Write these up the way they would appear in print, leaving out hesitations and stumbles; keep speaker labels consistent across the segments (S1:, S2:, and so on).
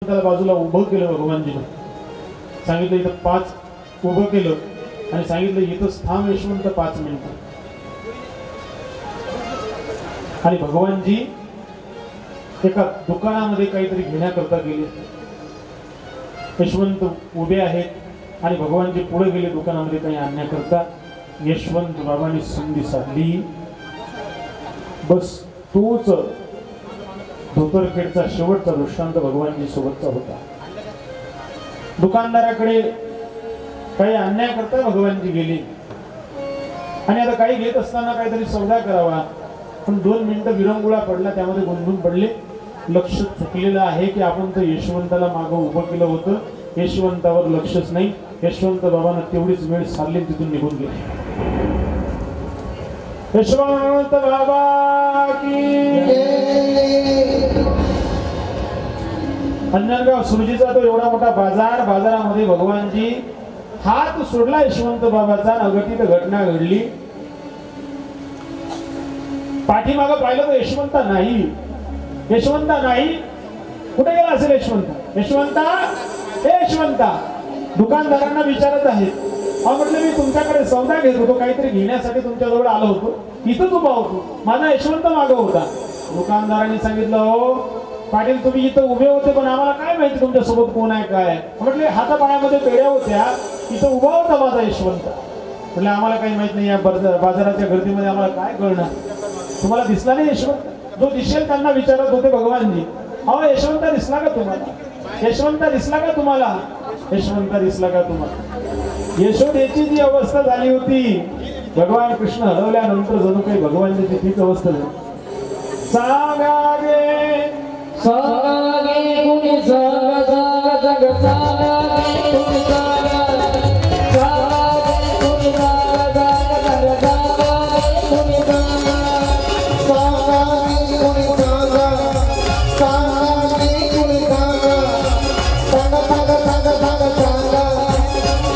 S1: यशवंताला बाजूला उभं केलं भगवानजीने, सांगितलं इथं 5 उभं केलं आणि सांगितलं इथंच थांब यशवंत 5 मिनिटं. आणि भगवानजी एका दुकानामध्ये काहीतरी घेण्याकरता गेले. यशवंत उभे आहेत आणि भगवानजी पुढे गेले दुकानामध्ये काही आणण्याकरता. यशवंत बाबांनी संधी साधली. बस तोच धोतरखेडचा शेवटचा दृष्टांत भगवानजी सोबतचा होता. दुकानदाराकडे काही आणण्याकरता भगवानजी गेले आणि आता काही घेत असताना काहीतरी सौदा करावा, पण 2 मिनिटं विरंगुळा पडला, त्यामध्ये गोंधळून पडले. लक्ष चुकलेलं आहे की आपण तर यशवंताला मागं उभं केलं होतं, यशवंतावर लक्षच नाही. यशवंत बाबांना तेवढीच वेळ सारली, तिथून निघून गेले. यशवंत बाबा की अंजनगाव सुरजीचा तो एवढा मोठा बाजार, बाजारामध्ये भगवानजी हात सोडला यशवंत बाबाचा. अघटित घटना घडली. पाठीमागं पाहिलं तर यशवंता नाही. यशवंता नाही. कुठे गेला असेल यशवंत? यशवंता, यशवंता. दुकानदारांना विचारत आहेत. म्हटलं मी तुमच्याकडे सौदा घेत होतो, काहीतरी घेण्यासाठी तुमच्याजवळ आलो होतो, इथंच उभा होतो, माझा यशवंत मागं होता. दुकानदारांनी सांगितलं, हो पाटील तुम्ही इथं उभे होते, पण आम्हाला काय माहिती तुमच्यासोबत कोण आहे काय. म्हटले हातापायामध्ये पेढ्या होत्या, इथं उभा होता माझा यशवंत. म्हटलं आम्हाला काही माहित नाही, या बाजाराच्या गर्दीमध्ये आम्हाला काय कळणार. तुम्हाला दिसला नाही यशवंत? जो दिसेल त्यांना विचारत होते भगवानजी, अहो यशवंत दिसला का तुम्हाला? यशवंत दिसला का तुम्हाला? यशवंत दिसला का तुम्हाला? यशोदेची जी अवस्था झाली होती, भगवान कृष्ण हरवल्यानंतर जणू काही भगवानची तीच अवस्था झाली. सांगा गे
S2: सांगा गे कुणी सांगा सांगा जग सांगा गे कुणी सांगा सांगा गे कुणी सांगा सांगा जग सांगा गे कुणी सांगा सांगा गे कुणी सांगा सांगा गे कुणी सांगा सांगा सांगा सांगा सांगा सांगा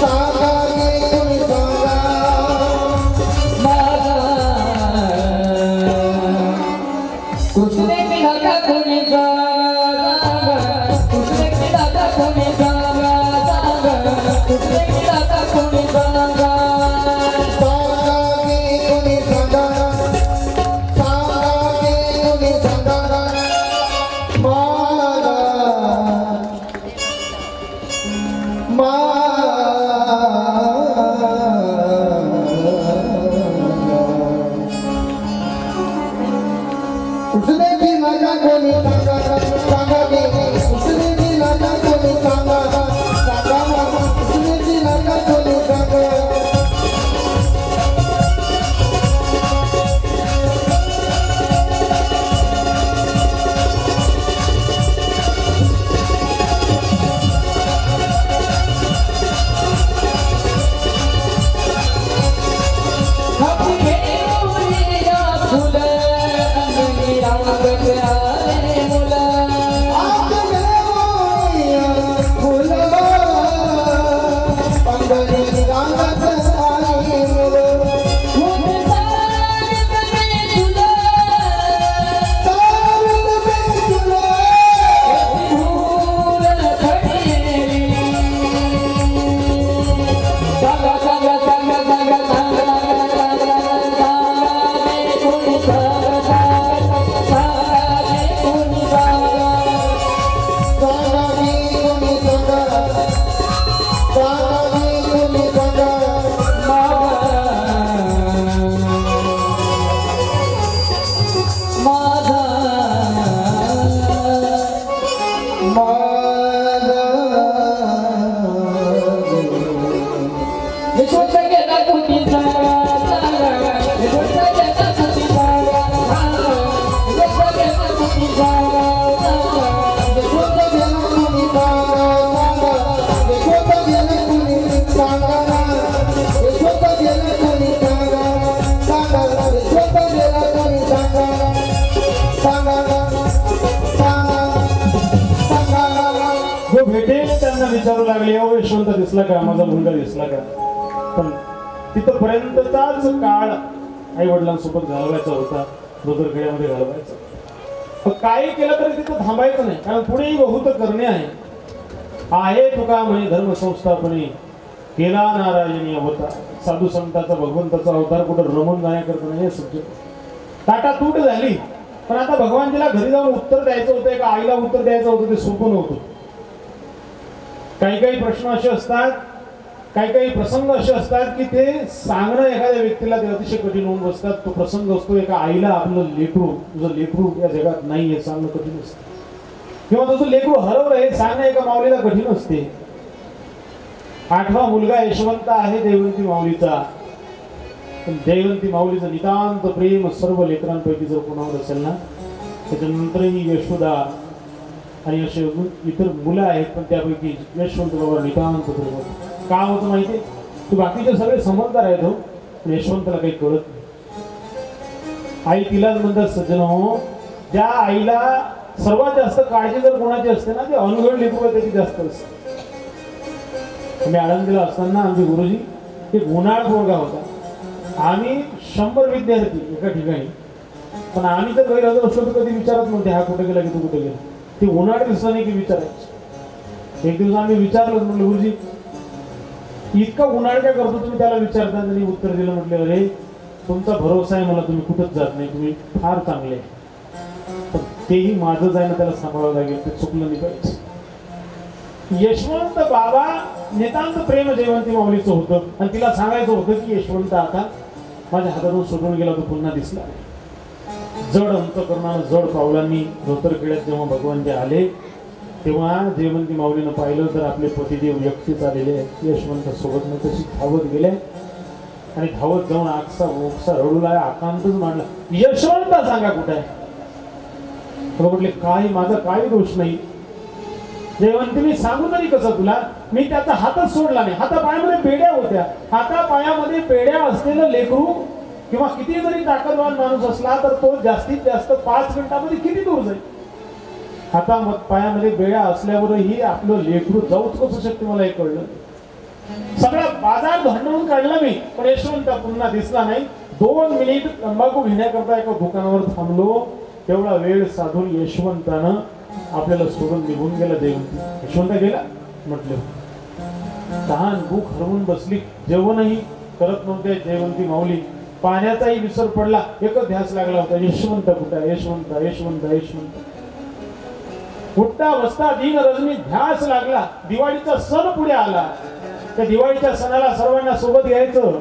S2: सांगा गे कुणी सांगा माझा कुठे मिळाला कुणी
S1: विचारू लागले, ओ यशवंत दिसला का? माझा मुलगा दिसला का? पण तिथपर्यंतचाच काळ आई वडिलांसोबत घालवायचा होता, धोतरखेड्यामध्ये घालवायचा. काय केलं तरी तिथं थांबायचं नाही, कारण पुढेही बहुत करणे आहे. आहे तुका म्हणे धर्म संस्थापने केला नारायणी अवतार. साधू संताचा भगवंताचा अवतार कुठं रमून जाण्याकरता नाही सज्जन. टाटा तूट झाली, पण आता भगवानजीला घरी जाऊन उत्तर द्यायचं होतं का आईला उत्तर द्यायचं होतं ते सोपं नव्हतं. काही काही प्रश्न असे असतात, काही काही प्रसंग असे असतात की ते सांगणं एखाद्या व्यक्तीला ते अतिशय कठीण होऊन बसतात. तो प्रसंग असतो एका आईला आपलं लेकरू, तुझं लेकरू या जगात नाही हे सांगणं कठीण असतं, किंवा तुझं लेकरू हरवलं हे सांगणं एका माऊलीला कठीण असते. 8वा मुलगा यशवंत आहे जयवंती माऊलीचा. पण जयवंती माऊलीचं नितांत प्रेम सर्व लेकरांपैकी जर कोणावर असेल ना, त्याच्यानंतरही यशोदा आणि असे इतर मुलं आहेत, पण त्यापैकी यशवंत बाबा नितांत प्रेम होतं. का होतं माहिती? तू बाकीचे सगळे समजदार आहेत हो, पण यशवंतला काही कळत नाही. आई तिलाच म्हणतात सज्जन हो, ज्या आईला सर्वात जास्त काळजी जर कोणाची असते ना, ते अनघड लेकरू त्याची जास्त असते. आम्ही आळंदीला असताना आमचे गुरुजी एक उन्हाळ पोरगा होता. आम्ही 100 विद्यार्थी एका ठिकाणी, पण आम्ही तर गैरहजर असलो तर कधी विचारत नव्हते हा कुठे गेला की तू कुठे गेला. ते उन्हाळ दिसला नाही की विचारायचे. एक दिवस आम्ही विचारलं, म्हटलं गुरुजी इतका उन्हाळ काय करतो तुम्ही, त्याला विचारता. त्यांनी उत्तर दिलं, म्हटलं अरे तुमचा भरोसा आहे मला, तुम्ही कुठंच जात नाही, तुम्ही फार चांगले. पण तेही माझंच आहे ना, त्याला सांभाळावं लागेल, ते चुकलं नाही पाहिजे. यशवंत बाबा नितांत प्रेम जयवंती माऊलीचं होतं, आणि तिला सांगायचं होतं की यशवंत आता माझ्या हातातून सोडून गेला, तो पुन्हा दिसला. जड अंतकरणानं जड पावलांनी धोतरखेड्यात जेव्हा भगवान जे आले, तेव्हा जयवंती माऊलीनं पाहिलं तर आपले पतिदेव एकटेच आलेले आहेत. यशवंत सोबत न तशी धावत गेले आणि धावत जाऊन आगसा ओक्सा रडूला आकांतच मांडला. यशवंत सांगा कुठे आहे? म्हटले काही माझा काही दोष नाही जयवंती, मी सांगू तरी कसं तुला, मी त्याचा हातच सोडला नाही. हातापायामध्ये पेड्या होत्या, हातापायामध्ये पेड्या असलेलं लेकरू किंवा किती जरी ताकदवान माणूस असला तर तो जास्तीत जास्त 5 मिनिटांमध्ये किती दूर जाईल. पायामध्ये बेड्या असल्यावरही आपलं लेकरू जाऊच कसं शकते मला हे कळलं. सगळा बाजार भांडवून काढला मी, पण यशवंत पुन्हा दिसला नाही. 2 मिनिट तंबाखू घेण्याकरता एका दुकानावर थांबलो, तेवढा वेळ साधून यशवंतानं आपल्याला सोडून निघून गेला. जयवंती यशवंत गेला म्हटलं. तहान भूक हरवून बसली, जेवणही करत नव्हते जयवंती माऊली. पाण्याचाही विसर पडला, एकच ध्यास लागला होता, यशवंत कुठे, यशवंत यशवंत यशवंत. उठता बसता दिन रजनी ध्यास लागला. दिवाळीचा सण पुढे आला. त्या दिवाळीच्या सणाला सर्वांना सोबत घ्यायचं,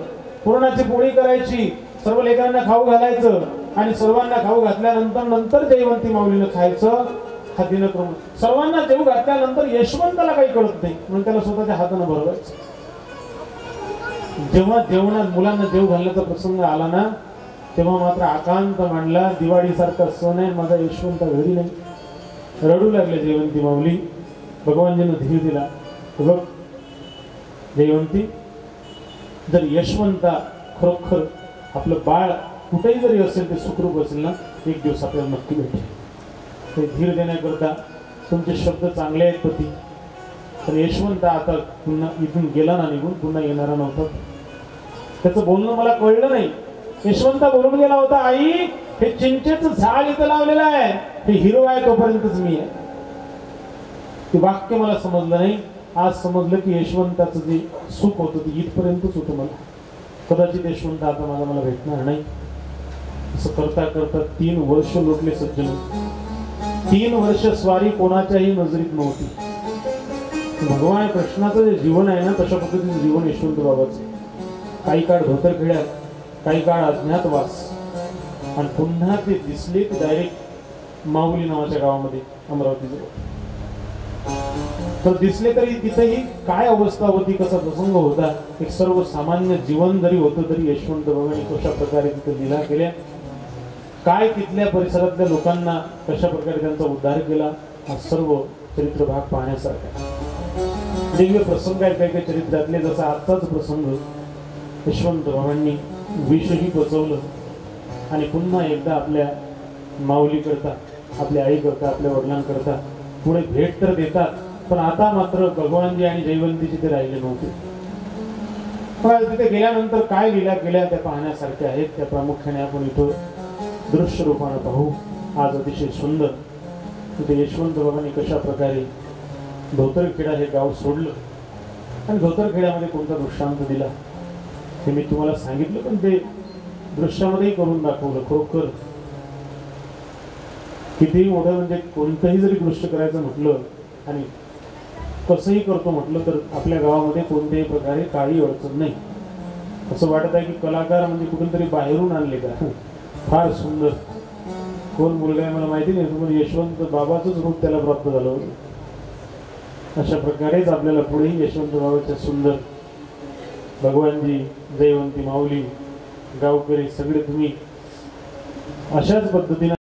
S1: पुरणाची पोळी करायची, सर्व लेकरांना खाऊ घालायचं, आणि सर्वांना खाऊ घातल्यानंतर जयवंती माऊलीनं खायचं. हा दिनक्रम सर्वांना जेव घातल्यानंतर यशवंताला काही कळत नाही, म्हणून त्याला स्वतःच्या हातानं भरवायचं. जेव्हा जेवणात मुलांना जेव घालण्याचा प्रसंग आला ना, तेव्हा मात्र आकांत मांडला. दिवाळीसारखा सण आहे, माझा यशवंत घरी नाही. रडू लागले जयवंती माऊली. भगवानजीनं धीर दिला, बघ जयवंती, जर यशवंता खरोखर आपलं बाळ कुठेही जरी असेल ते सुखरूप असेल ना, एक दिवस आपल्याला नक्की भेटेल. ते धीर देण्याकरता तुमचे शब्द चांगले आहेत पती, पण यशवंत आता पुन्हा इथून गेला ना, निघून पुन्हा येणारा नव्हता. त्याचं बोलणं मला कळलं नाही. यशवंत बोलून गेला होता, आई हे चिंचेचं झाड इथं लावलेलं आहे, हे हिरो आहे तोपर्यंतच मी आहे. ते वाक्य मला समजलं नाही. आज समजलं की यशवंताचं जे सुख होतं ते इथपर्यंतच होतं. मला कदाचित यशवंत आता मला भेटणार नाही. असं करता करता 3 वर्ष लोटले सज्जन. 3 वर्ष स्वारी कोणाच्याही नजरेत नव्हती. भगवान कृष्णाचं जे जीवन आहे ना, तशा पद्धतीचं जीवन यशवंत बाबाचं. काही काळ धोतरखेड्यात, काही काळ अज्ञातवास, आणि पुन्हा ते दिसले की डायरेक्ट माऊली नावाच्या गावामध्ये अमरावतीजवळ. तर दिसले तरी तिथेही काय अवस्था होती, कसा प्रसंग होता, एक सर्वसामान्य जीवन जरी होतं तरी यशवंत बाबांनी कशा प्रकारे तिथे लीला केल्या, काय तिथल्या परिसरातल्या लोकांना कशा प्रकारे त्यांचा उद्धार केला, हा सर्व चरित्र भाग पाहण्यासारखा. दिव्य प्रसंग आहेत काही काही चरित्रातले. जसा आजचाच प्रसंग, यशवंत बाबांनी विषही बचवलं आणि पुन्हा एकदा आपल्या माऊलीकरता, आपल्या आईकरता, आपल्या वडिलांकरता पुढे भेट तर देतात, पण आता मात्र भगवानजी आणि जयवंतीची ते राहिले नव्हते. तिथे गेल्यानंतर काय लीला केल्या त्या पाहण्यासारख्या आहेत. त्या प्रामुख्याने आपण इथं दृश्य रूपानं पाहू. आज अतिशय सुंदर तिथे यशवंत बाबांनी कशा प्रकारे धोतरखेडा हे गाव सोडलं आणि धोतरखेड्यामध्ये कोणता दृष्टांत दिला हे मी तुम्हाला सांगितलं, पण ते दृश्यामध्ये करून दाखवलं. खरोखर कितीही मोठं म्हणजे कोणतंही जरी दृश्य करायचं म्हटलं आणि कसंही करतो म्हटलं तर आपल्या गावामध्ये कोणत्याही प्रकारे काही अडचण नाही. असं वाटत आहे की कलाकार म्हणजे कुठून तरी बाहेरून आणले का. फार सुंदर. कोण मुलगा आहे मला माहिती नाही, पण यशवंत बाबाचंच रूप त्याला प्राप्त झालं होतं. अशा प्रकारेच आपल्याला पुढेही यशवंत बाबाच्या सुंदर भगवानजी, जयवंती माऊली, गावकरी सगळे तुम्ही अशाच पद्धतीने